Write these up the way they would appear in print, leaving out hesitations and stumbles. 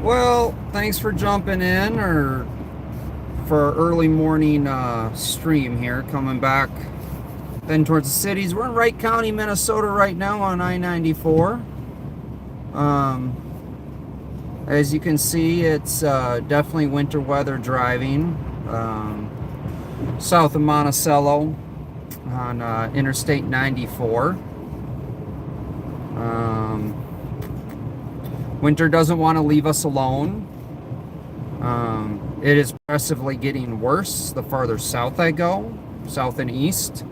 Well, thanks for jumping in or for our early morning stream here, coming back then towards the cities. We're in Wright County, Minnesota right now on I-94. As you can see, it's definitely winter weather driving south of Monticello on Interstate 94. Winter doesn't want to leave us alone. It is progressively getting worse the farther south I go, south and east.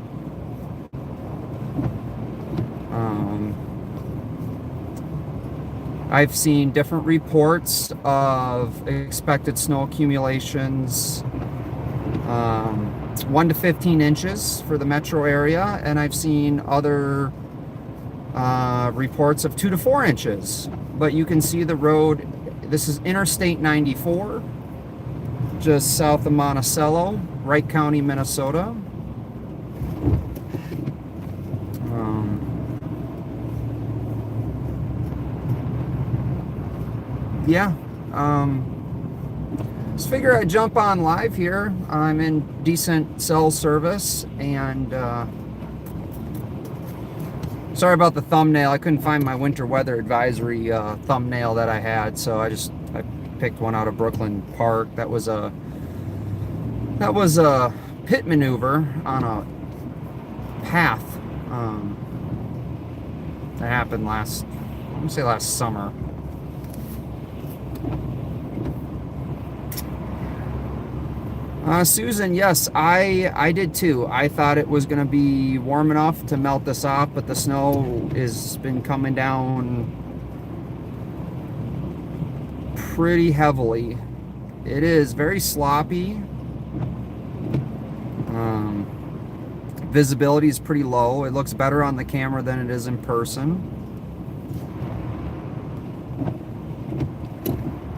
I've seen different reports of expected snow accumulations, 1 to 15 inches for the metro area, and I've seen other reports of 2 to 4 inches. But you can see the road. This is Interstate 94, just south of Monticello, Wright County, Minnesota. Yeah. Just figure I'd jump on live here. I'm in decent cell service, and sorry about the thumbnail. I couldn't find my winter weather advisory thumbnail that I had, so I picked one out of Brooklyn Park. That was a pit maneuver on a path that happened last summer. Susan, yes, I did too. I thought it was going to be warm enough to melt this off, but the snow has been coming down pretty heavily. It is very sloppy. Visibility is pretty low. It looks better on the camera than it is in person.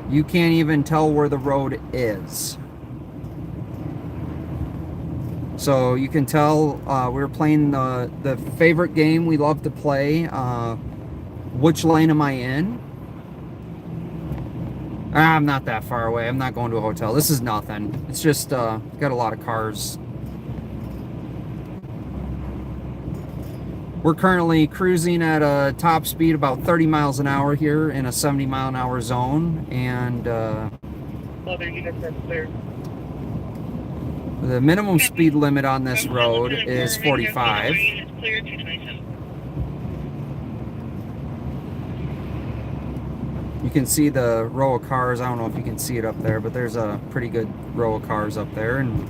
You can't even tell where the road is. So you can tell we were playing the favorite game we love to play. Which lane am I in? I'm not that far away. I'm not going to a hotel. This is nothing. It's just got a lot of cars. We're currently cruising at a top speed about 30 miles an hour here in a 70 mile an hour zone, and the minimum speed limit on this road is 45. You can see the row of cars. I don't know if you can see it up there, but there's a pretty good row of cars up there. And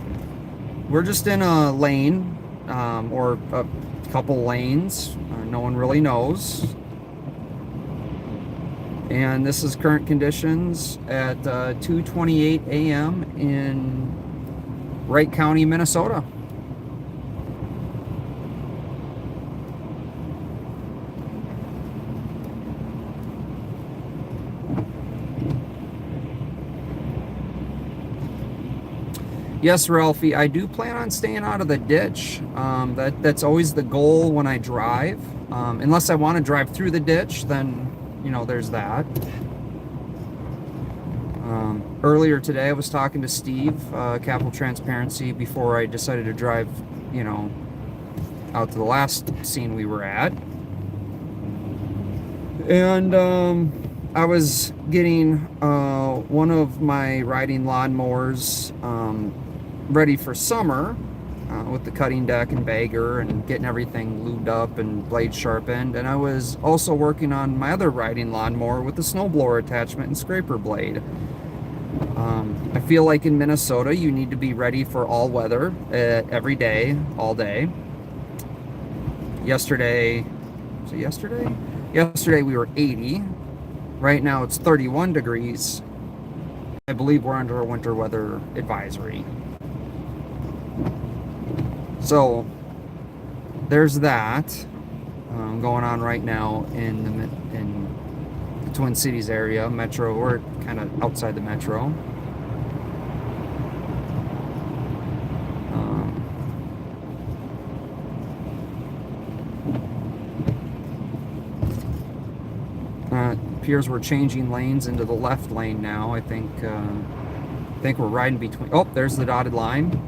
we're just in a lane, or a couple lanes. No one really knows. And this is current conditions at 2:28 a.m. in Wright County, Minnesota. Yes, Ralphie, I do plan on staying out of the ditch. That's always the goal when I drive. Unless I want to drive through the ditch, then, there's that. Earlier today, I was talking to Steve, Capital Transparency, before I decided to drive, out to the last scene we were at. And I was getting one of my riding lawnmowers ready for summer with the cutting deck and bagger and getting everything lubed up and blade sharpened. And I was also working on my other riding lawnmower with the snowblower attachment and scraper blade. I feel like in Minnesota, you need to be ready for all weather every day, all day. Yesterday we were 80. Right now it's 31 degrees. I believe we're under a winter weather advisory. So there's that going on right now in the Twin Cities area, metro, or kind of outside the metro. Appears we're changing lanes into the left lane now. I think we're riding between. Oh, there's the dotted line.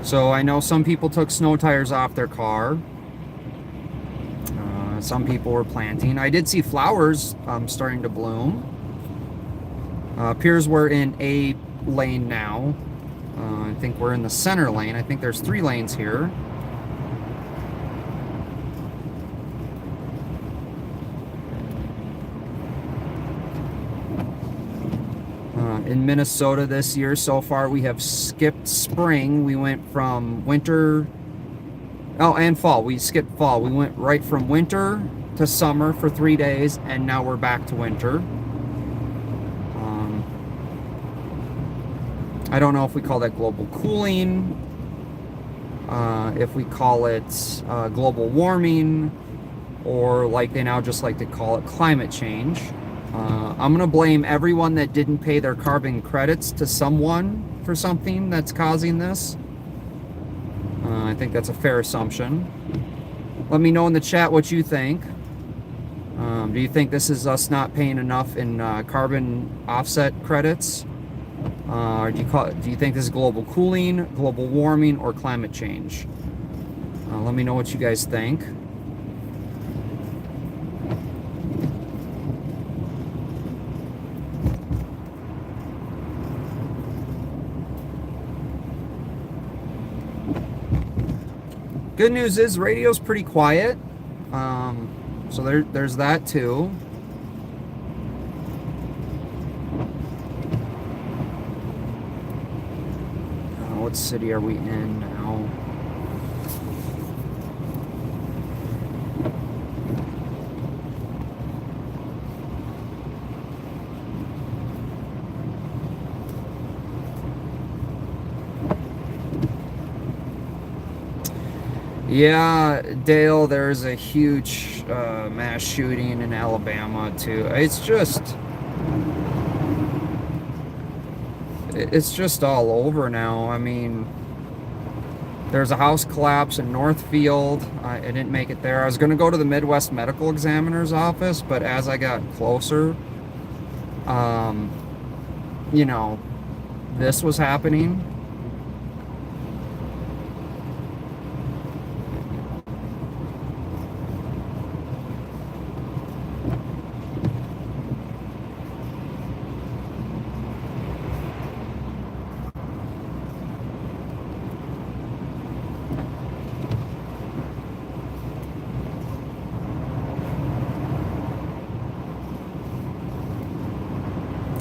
So I know some people took snow tires off their car. Some people were planting. I did see flowers starting to bloom. Appears we're in a lane now. I think we're in the center lane. I think there's 3 lanes here. In Minnesota this year, so far, we have skipped spring. We went from winter, and fall. We skipped fall. We went right from winter to summer for 3 days, and now we're back to winter. I don't know if we call that global cooling, if we call it global warming, or like they now just like to call it climate change. I'm going to blame everyone that didn't pay their carbon credits to someone for something that's causing this. I think that's a fair assumption. Let me know in the chat what you think. Do you think this is us not paying enough in carbon offset credits? Or do you think this is global cooling, global warming, or climate change? Let me know what you guys think. Good news is radio's pretty quiet, so there's that too. What city are we in now? Yeah, Dale, there's a huge mass shooting in Alabama too. It's just all over now. I mean, there's a house collapse in Northfield. I didn't make it there. I was going to go to the Midwest Medical Examiner's office, but as I got closer, you know, this was happening.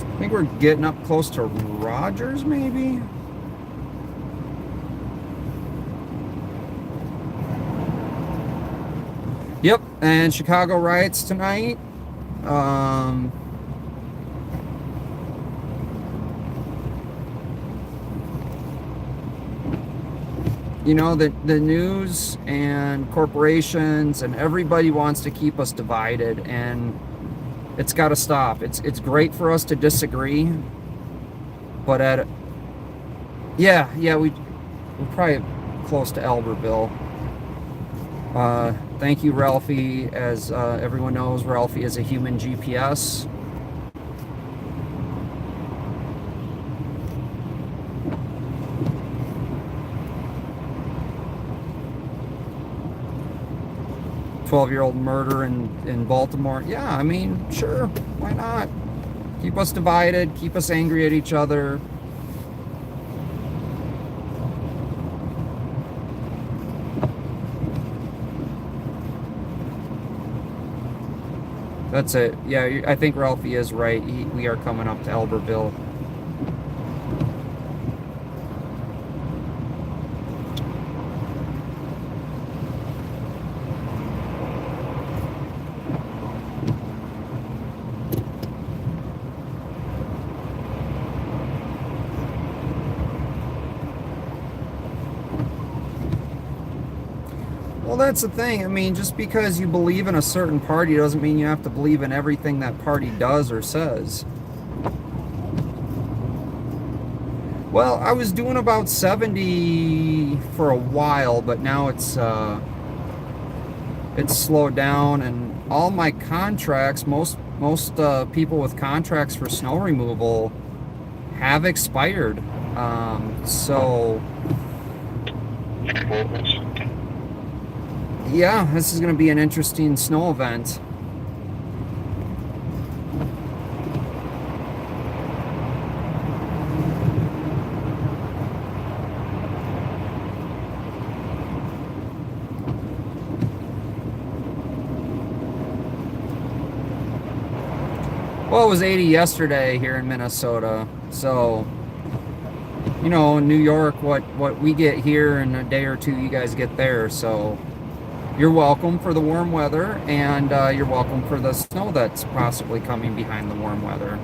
I think we're getting up close to Rogers, maybe? Yep, and Chicago riots tonight. You know, the news and corporations and everybody wants to keep us divided, and it's got to stop. It's great for us to disagree, but we're probably close to Albertville. Thank you, Ralphie. As everyone knows, Ralphie is a human GPS. "12-year-old murder in Baltimore." Yeah, I mean, sure, why not? Keep us divided, keep us angry at each other. That's it. Yeah, I think Ralphie is right. We are coming up to Albertville. Well, that's the thing. I mean, just because you believe in a certain party doesn't mean you have to believe in everything that party does or says. Well, I was doing about 70 for a while, but now it's slowed down, and all my contracts, most people with contracts for snow removal have expired. So yeah, this is going to be an interesting snow event. Well, it was 80 yesterday here in Minnesota. So, you know, in New York, what we get here in a day or two, you guys get there. So you're welcome for the warm weather, and you're welcome for the snow that's possibly coming behind the warm weather.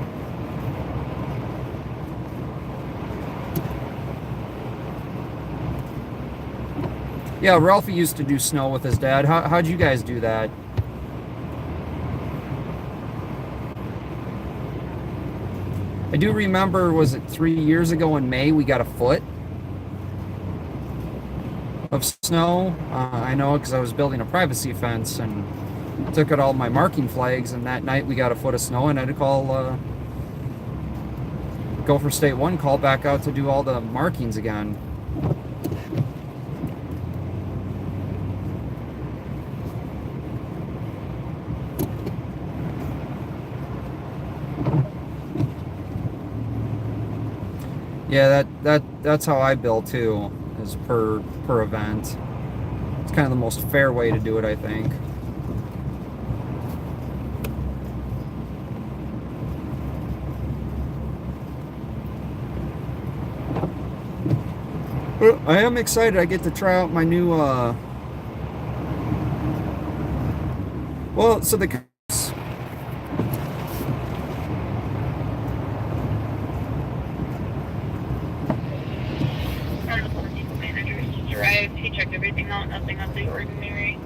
Yeah, Ralphie used to do snow with his dad. How'd you guys do that? I do remember, was it 3 years ago in May, we got a foot of snow. I know because I was building a privacy fence and took out all my marking flags, and that night we got a foot of snow, and I had to call Gopher State 1, call back out to do all the markings again. Yeah, that's how I bill too, is per event. It's kind of the most fair way to do it, I think. I am excited. I get to try out my new well, so the arrived. He checked everything out, nothing out of the ordinary.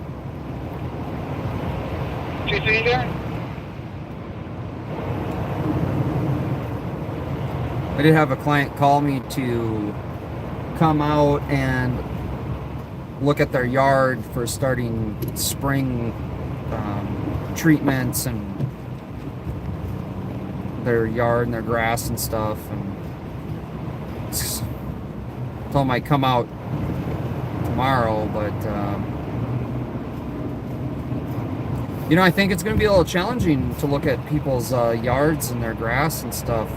Trace, what are you doing? I did have a client call me to come out and look at their yard for starting spring treatments and their yard and their grass and stuff, and told them I'd come out tomorrow, but you know, I think it's going to be a little challenging to look at people's yards and their grass and stuff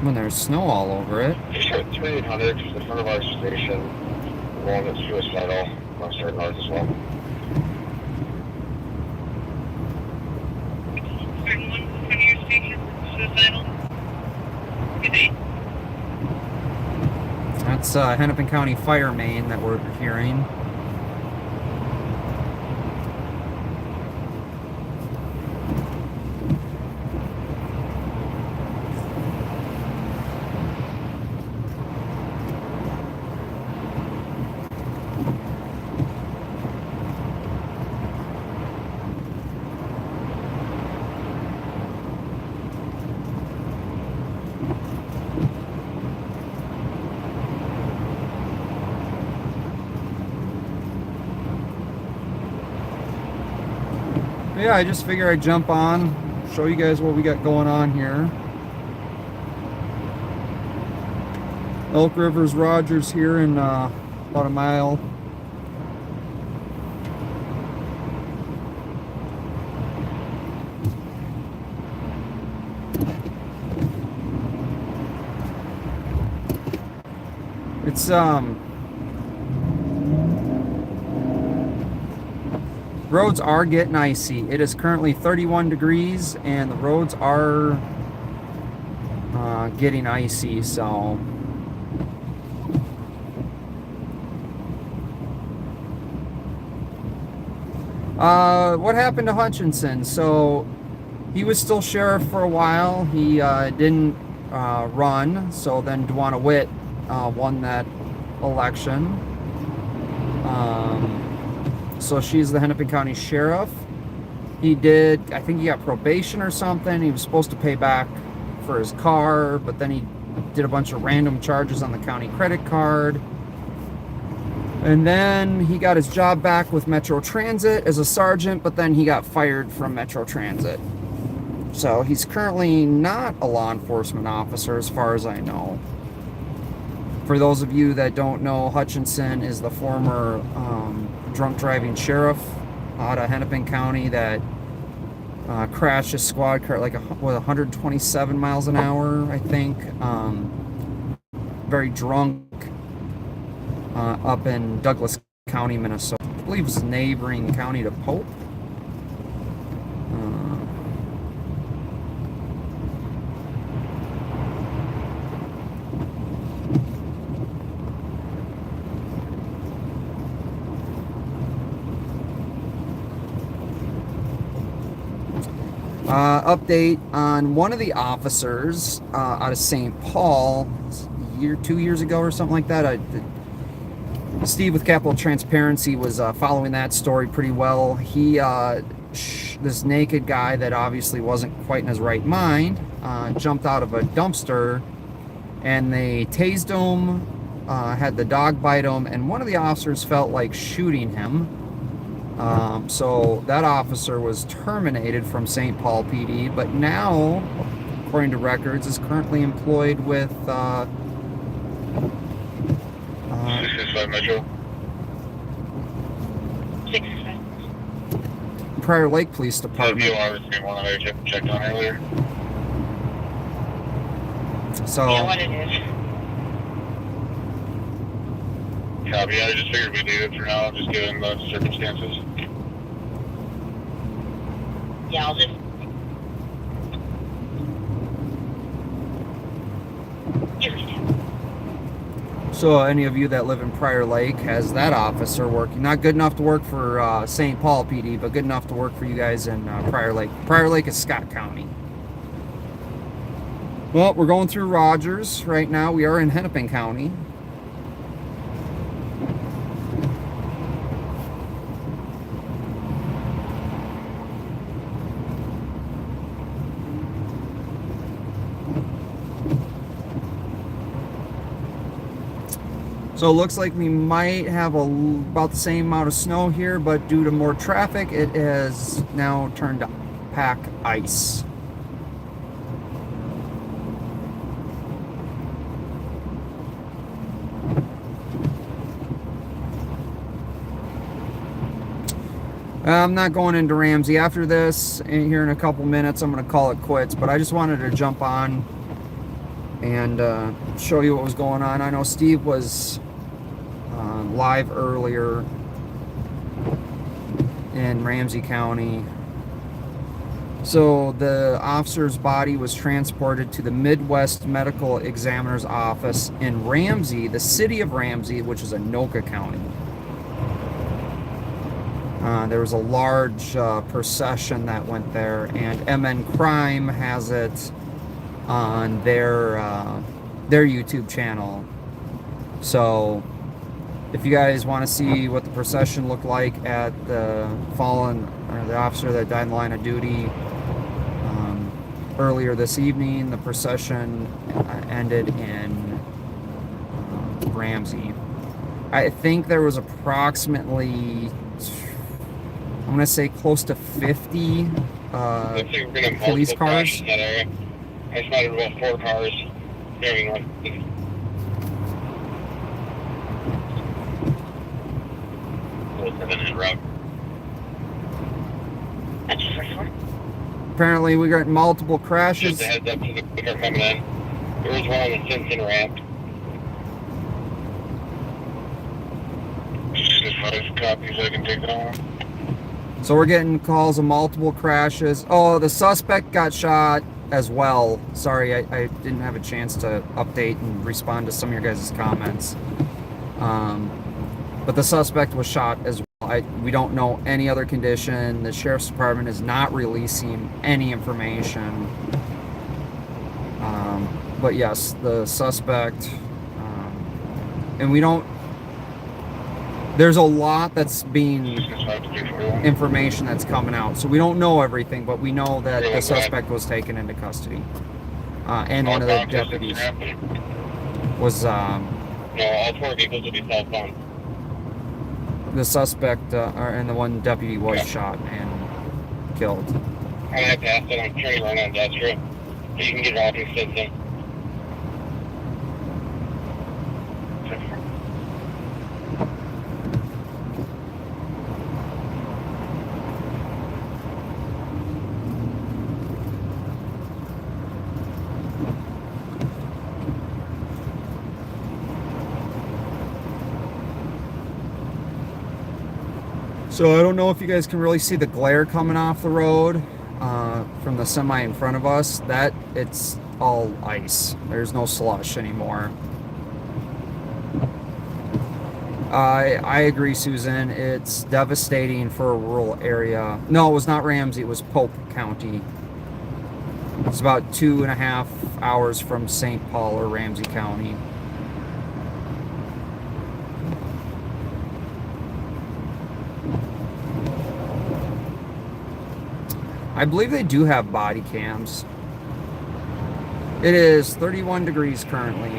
when there's snow all over it. Sure, 2800 in front of our station, one that's suicidal, on certain yards as well. Certain one in front of your station, suicidal. Good day. That's Hennepin County Fire Main that we're hearing. Yeah, I just figure I'd jump on, show you guys what we got going on here. Elk River's Rogers here in about a mile. It's roads are getting icy. It is currently 31 degrees and the roads are getting icy, so what happened to Hutchinson? So he was still sheriff for a while. He didn't run, so then Dwana Witt won that election. So she's the Hennepin County Sheriff. He did, I think he got probation or something. He was supposed to pay back for his car, but then he did a bunch of random charges on the county credit card. And then he got his job back with Metro Transit as a sergeant, but then he got fired from Metro Transit. So he's currently not a law enforcement officer as far as I know. For those of you that don't know, Hutchinson is the former drunk driving sheriff out of Hennepin County that crashed a squad car like with 127 miles an hour, I think. Very drunk up in Douglas County, Minnesota. I believe it's neighboring county to Pope. Update on one of the officers out of St. Paul, 2 years ago or something like that. Steve with Capital Transparency was following that story pretty well. He, this naked guy that obviously wasn't quite in his right mind, jumped out of a dumpster, and they tased him, had the dog bite him, and one of the officers felt like shooting him. So that officer was terminated from St. Paul PD, but now, according to records, is currently employed with 665 Metro. 665. Prior Lake Police Department. VOR was the one that I checked on earlier. So Yeah, what it is. Copy. I just figured we'd leave it for now, just given the circumstances. Yeah, I'll just. You can do. So any of you that live in Prior Lake has that officer working. Not good enough to work for St. Paul PD, but good enough to work for you guys in Prior Lake. Prior Lake is Scott County. Well, we're going through Rogers right now. We are in Hennepin County. So it looks like we might have about the same amount of snow here, but due to more traffic, it has now turned to pack ice. I'm not going into Ramsey after this. Here in a couple minutes, I'm going to call it quits, but I just wanted to jump on and show you what was going on. I know Steve was live earlier in Ramsey County. So the officer's body was transported to the Midwest Medical Examiner's office in Ramsey, the city of Ramsey, which is Anoka County. There was a large procession that went there, and MN Crime has it on their YouTube channel. So if you guys want to see what the procession looked like at the fallen, or the officer that died in the line of duty earlier this evening, the procession ended in Ramsey. I think there was approximately, I'm going to say close to 50 police cars. In that area. I spotted about 4 cars carrying one. That's your first one. Apparently we got multiple crashes. Just a heads up to the car coming in. There was one on the Simpson ramp. Just 5 copies, I can take that one. So we're getting calls of multiple crashes. Oh, the suspect got shot as well. Sorry, I didn't have a chance to update and respond to some of your guys' comments. But the suspect was shot as well. We don't know any other condition. The sheriff's department is not releasing any information. But yes, the suspect, and we don't, There's a lot that's being 625-341. information that's coming out, so we don't know everything, but we know that the suspect was taken into custody, and one of the deputies was No, all 4 vehicles will be cell phone. the suspect, and the one deputy was shot and killed. I'm gonna have to ask that I'm turning around on industrial. So you can get all things system. So I don't know if you guys can really see the glare coming off the road from the semi in front of us. That it's all ice. There's no slush anymore. I agree, Susan. It's devastating for a rural area. No, it was not Ramsey. It was Pope County. It's about 2.5 hours from St. Paul or Ramsey County. I believe they do have body cams. It is 31 degrees currently.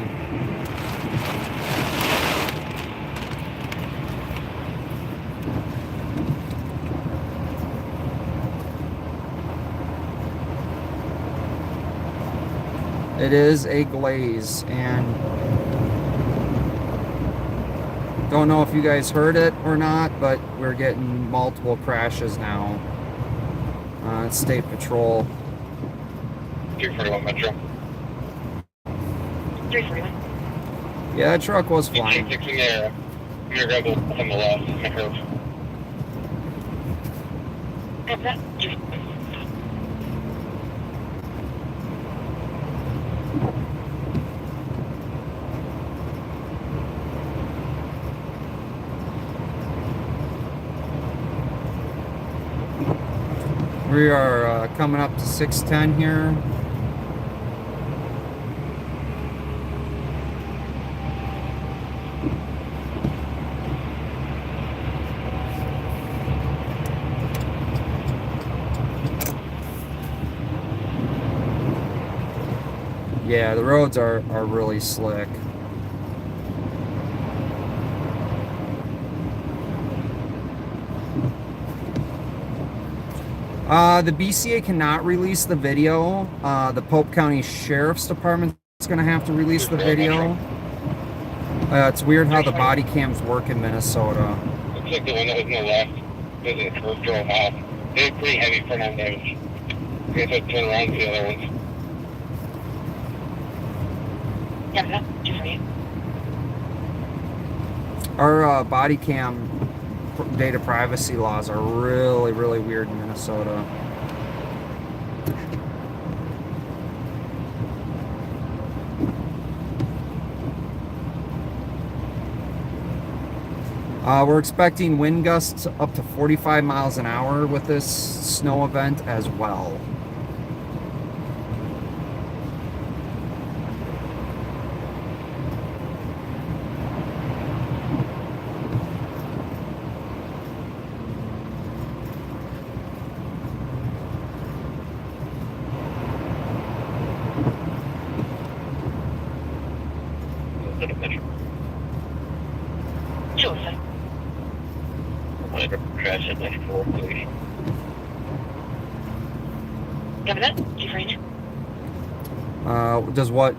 It is a glaze, and don't know if you guys heard it or not, but we're getting multiple crashes now. It's State Patrol. 341 Metro. 341. Yeah, that truck was flying. 6 in there. You're gonna go on the left. Metro. Got that? We are coming up to 610 here. Yeah, the roads are really slick. The BCA cannot release the video. The Pope County Sheriff's Department is going to have to release the video. It's weird how the body cams work in Minnesota. Looks like the one that was on the left was in curve drove off. They had pretty heavy front end damage. I guess I'd turn around to the other ones. Got that? 248. Our body cam data privacy laws are really, really weird in Minnesota. We're expecting wind gusts up to 45 miles an hour with this snow event as well. Sure, sir. Crash at like 4, please. Got that? 248. Does what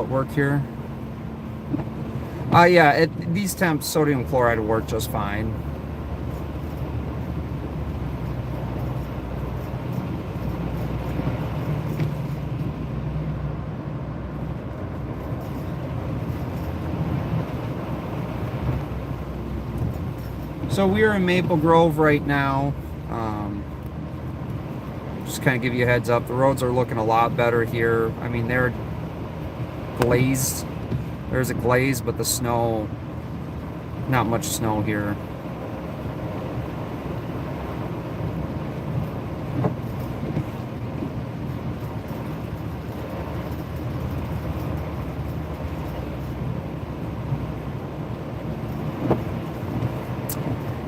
work here? Yeah, these temps, sodium chloride will work just fine. So we are in Maple Grove right now. Just kind of give you a heads up. The roads are looking a lot better here. I mean, they're glazed. There's a glaze, but the snow, not much snow here.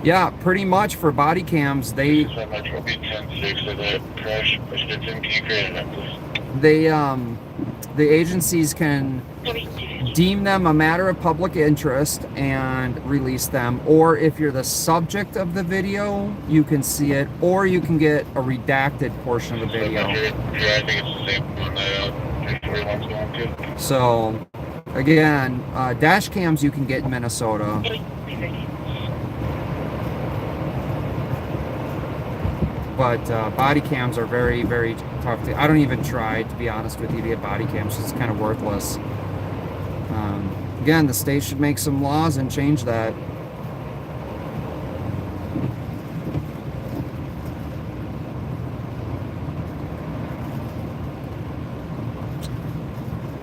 Yeah, pretty much for body cams, they So much will be 10-6 of that crash. Pushed it in. Can you create that, please? the agencies can deem them a matter of public interest and release them, or if you're the subject of the video, you can see it, or you can get a redacted portion of the video. I think it's the same one that 341's going to. So again, dash cams you can get in Minnesota, but body cams are very, very tough to. I don't even try, to be honest with you, to get body cams. It's kind of worthless. Again, the state should make some laws and change that.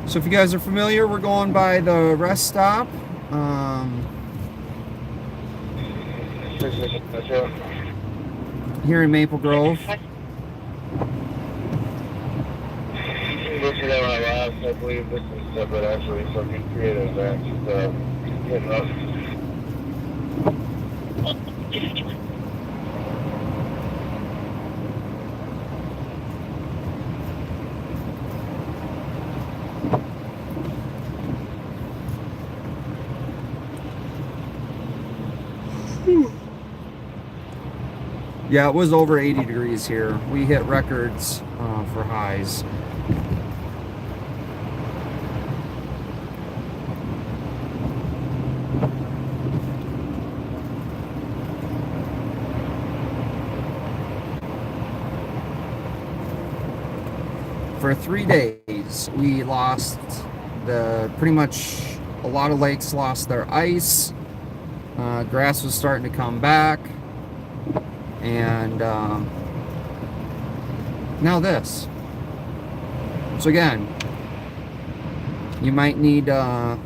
So if you guys are familiar, we're going by the rest stop. Here in Maple Grove. This is our last, I believe this is separate actually, so you created that. Getting up. Yeah, it was over 80 degrees here. We hit records for highs. For 3 days, we lost pretty much a lot of lakes lost their ice. Grass was starting to come back. And now this. So again, you might need to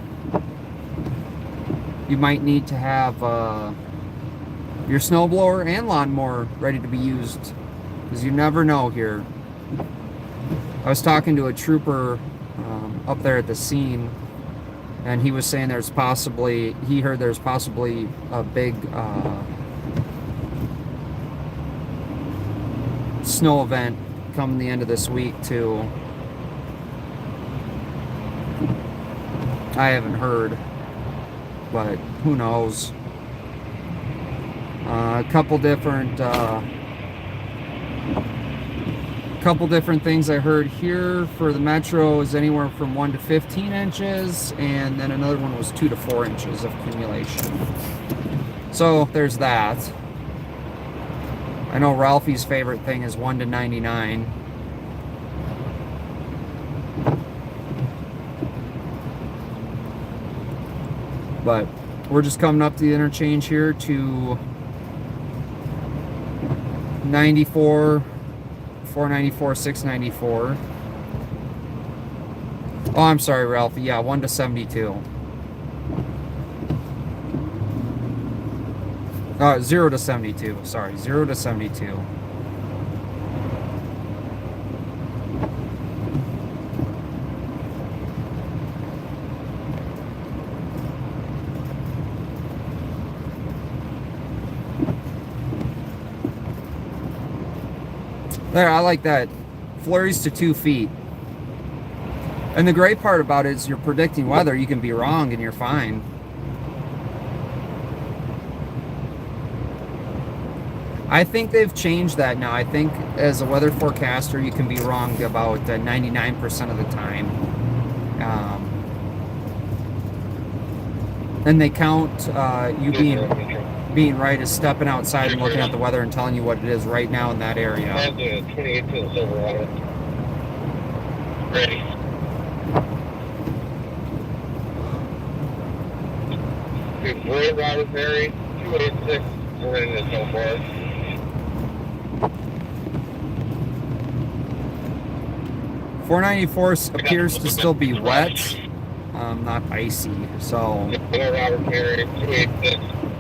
have your snowblower and lawnmower ready to be used, because you never know here. I was talking to a trooper up there at the scene, and he was saying he heard there's possibly a big snow event coming the end of this week too. I haven't heard, but who knows. A couple different things I heard here for the metro is anywhere from 1 to 15 inches, and then another one was 2 to 4 inches of accumulation. So there's that. I know Ralphie's favorite thing is 1 to 99. But we're just coming up to the interchange here to 94, 494, 694. Oh, I'm sorry, Ralphie. Yeah, 1 to 72. 0 to 72. Sorry, 0 to 72. There, I like that. Flurries to 2 feet. And the great part about it is you're predicting weather. You can be wrong and you're fine. I think they've changed that now. I think as a weather forecaster, you can be wrong about 99% of the time. And they count you being right as stepping outside and looking at the weather and telling you what it is right now in that area. 28 to Silverwater. Ready. Before Robert Perry, 286, we're in the snowboard. .494 appears to still be wet, not icy. So. Before Robert Perry, 286,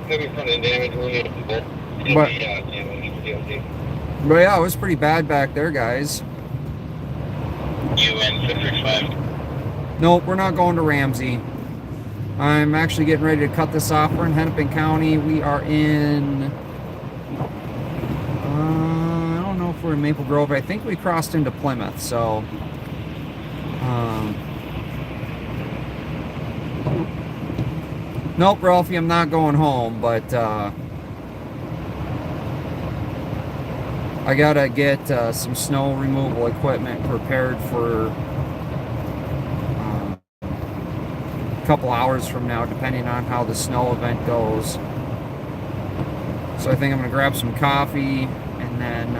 heavy front end damage. But yeah, it was pretty bad back there, guys. UN 665. Nope, we're not going to Ramsey. I'm actually getting ready to cut this off. We're in Hennepin County. We are in, I don't know if we're in Maple Grove. I think we crossed into Plymouth. So, nope, Ralphie, I'm not going home, but I gotta get some snow removal equipment prepared for a couple hours from now, depending on how the snow event goes. So I think I'm gonna grab some coffee and then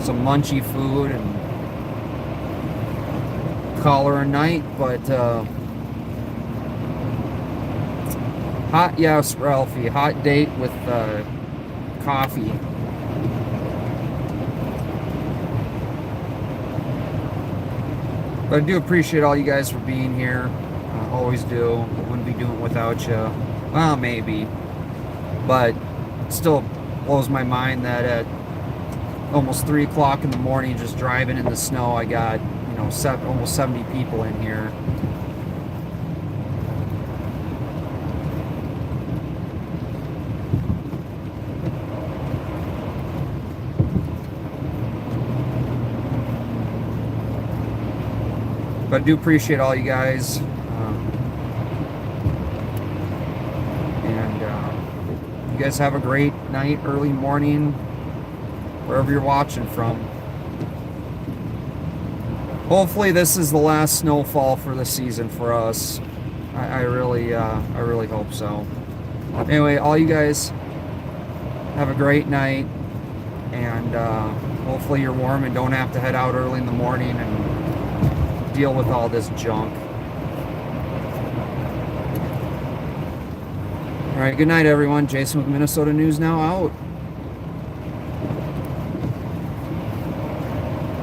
some lunchy food and call her a night. But yes, Ralphie, hot date with coffee. But I do appreciate all you guys for being here. Always do. Wouldn't be doing it without you. Well, maybe. But it still blows my mind that at almost 3 o'clock in the morning, just driving in the snow, I got, almost 70 people in here. But I do appreciate all you guys. And you guys have a great night, early morning, wherever you're watching from. Hopefully this is the last snowfall for the season for us. I really hope so. Anyway, all you guys have a great night, and hopefully you're warm and don't have to head out early in the morning and deal with all this junk. All right, good night, everyone. Jason with Minnesota News Now out.